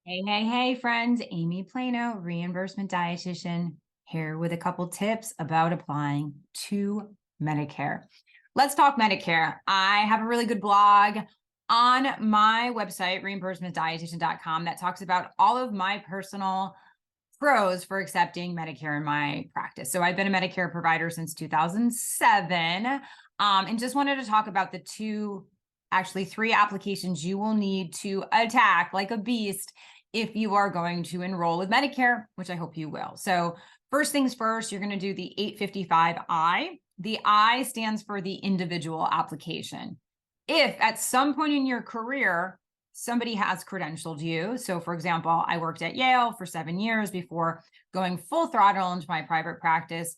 Hey, friends. Amy Plano, Reimbursement Dietitian, here with a couple tips about applying to Medicare. Let's talk Medicare. I have a really good blog on my website, reimbursementdietitian.com, that talks about all of my personal pros for accepting Medicare in my practice. So I've been a Medicare provider since 2007, and just wanted to talk about actually three applications you will need to attack like a beast if you are going to enroll with Medicare, which I hope you will. So first things first, you're going to do the 855I. The I stands for the individual application. If at some point in your career, somebody has credentialed you. So for example, I worked at Yale for 7 years before going full throttle into my private practice.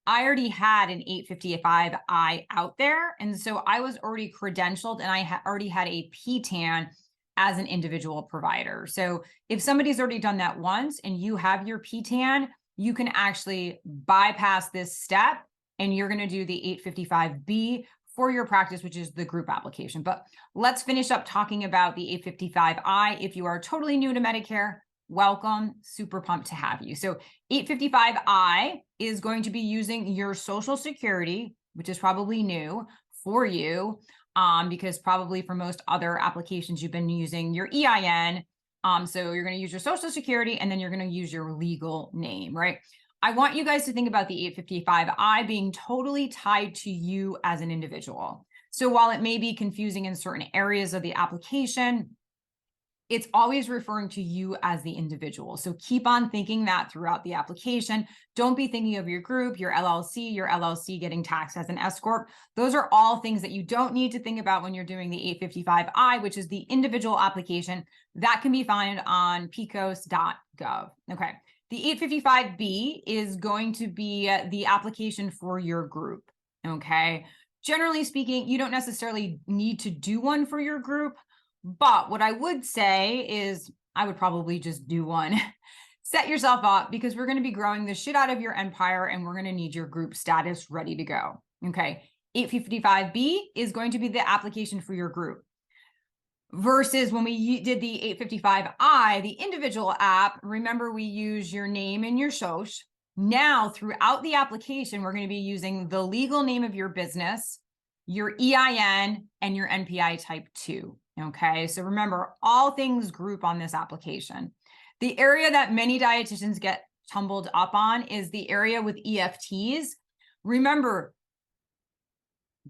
I already had an 855I out there. And so I was already credentialed and I already had a PTAN as an individual provider. So if somebody's already done that once and you have your PTAN, you can actually bypass this step and you're going to do the 855B for your practice, which is the group application. But let's finish up talking about the 855I. If you are totally new to Medicare, welcome, super pumped to have you. So 855I is going to be using your Social Security, which is probably new for you, because probably for most other applications, you've been using your EIN. So you're going to use your Social Security and then you're going to use your legal name, right? I want you guys to think about the 855I being totally tied to you as an individual. So while it may be confusing in certain areas of the application, it's always referring to you as the individual. So keep on thinking that throughout the application. Don't be thinking of your group, your LLC getting taxed as an S Corp. Those are all things that you don't need to think about when you're doing the 855I, which is the individual application that can be found on pcos.gov. Okay. The 855B is going to be the application for your group. Okay. Generally speaking, you don't necessarily need to do one for your group. But what I would say is I would probably just do one. Set yourself up because we're going to be growing the shit out of your empire and we're going to need your group status ready to go. Okay. 855B is going to be the application for your group. Versus when we did the 855I, the individual app, remember we use your name and your SOCH. Now throughout the application, we're going to be using the legal name of your business, your EIN, and your NPI type 2. Okay, so remember all things group on this application. The area that many dietitians get tumbled up on is the area with EFTs. Remember,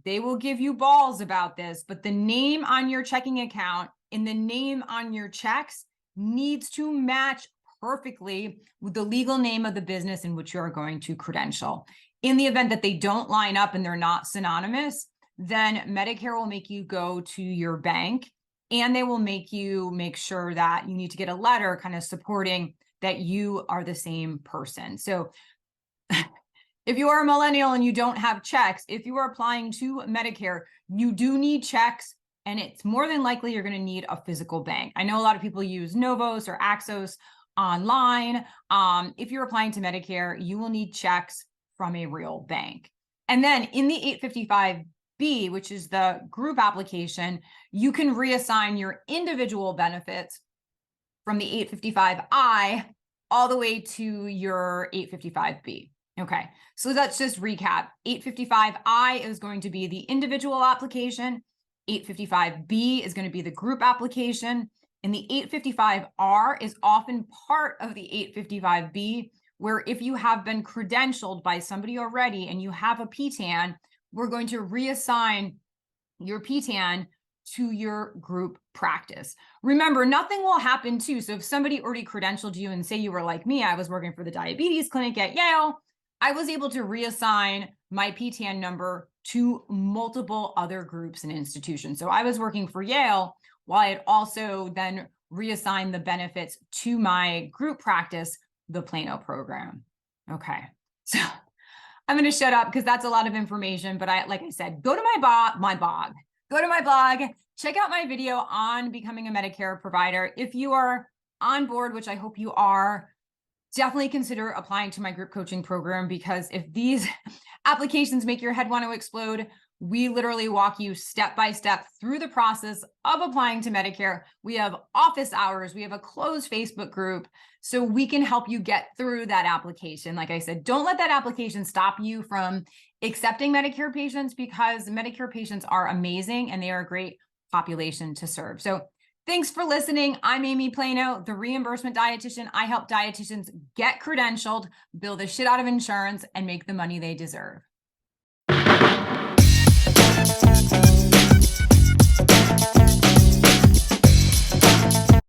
they will give you balls about this, but the name on your checking account and the name on your checks needs to match perfectly with the legal name of the business in which you are going to credential. In the event that they don't line up and they're not synonymous, then Medicare will make you go to your bank and they will make you make sure that you need to get a letter kind of supporting that you are the same person. So if you are a millennial and you don't have checks, if you are applying to Medicare, you do need checks, and it's more than likely you're going to need a physical bank. I know a lot of people use Novos or Axos online. If you're applying to Medicare, you will need checks from a real bank. And then in the 855B, which is the group application, you can reassign your individual benefits from the 855I all the way to your 855B. Okay, so let's just recap. 855I is going to be the individual application. 855B is going to be the group application. And the 855R is often part of the 855B, where if you have been credentialed by somebody already and you have a PTAN, we're going to reassign your PTAN to your group practice. Remember, nothing will happen too. So if somebody already credentialed you and say you were like me, I was working for the diabetes clinic at Yale, I was able to reassign my PTAN number to multiple other groups and institutions. So I was working for Yale while I had also then reassigned the benefits to my group practice, the Plano program. Okay, so I'm going to shut up because that's a lot of information. But like I said, go to my blog, check out my video on becoming a Medicare provider. If you are on board, which I hope you are, definitely consider applying to my group coaching program, because if these applications make your head want to explode, We literally walk you step by step through the process of applying to Medicare. We have office hours. We have a closed Facebook group, so we can help you get through that application. Like I said, don't let that application stop you from accepting Medicare patients, because Medicare patients are amazing and they are a great population to serve. So thanks for listening. I'm Amy Plano, the reimbursement dietitian. I help dietitians get credentialed, bill the shit out of insurance, and make the money they deserve.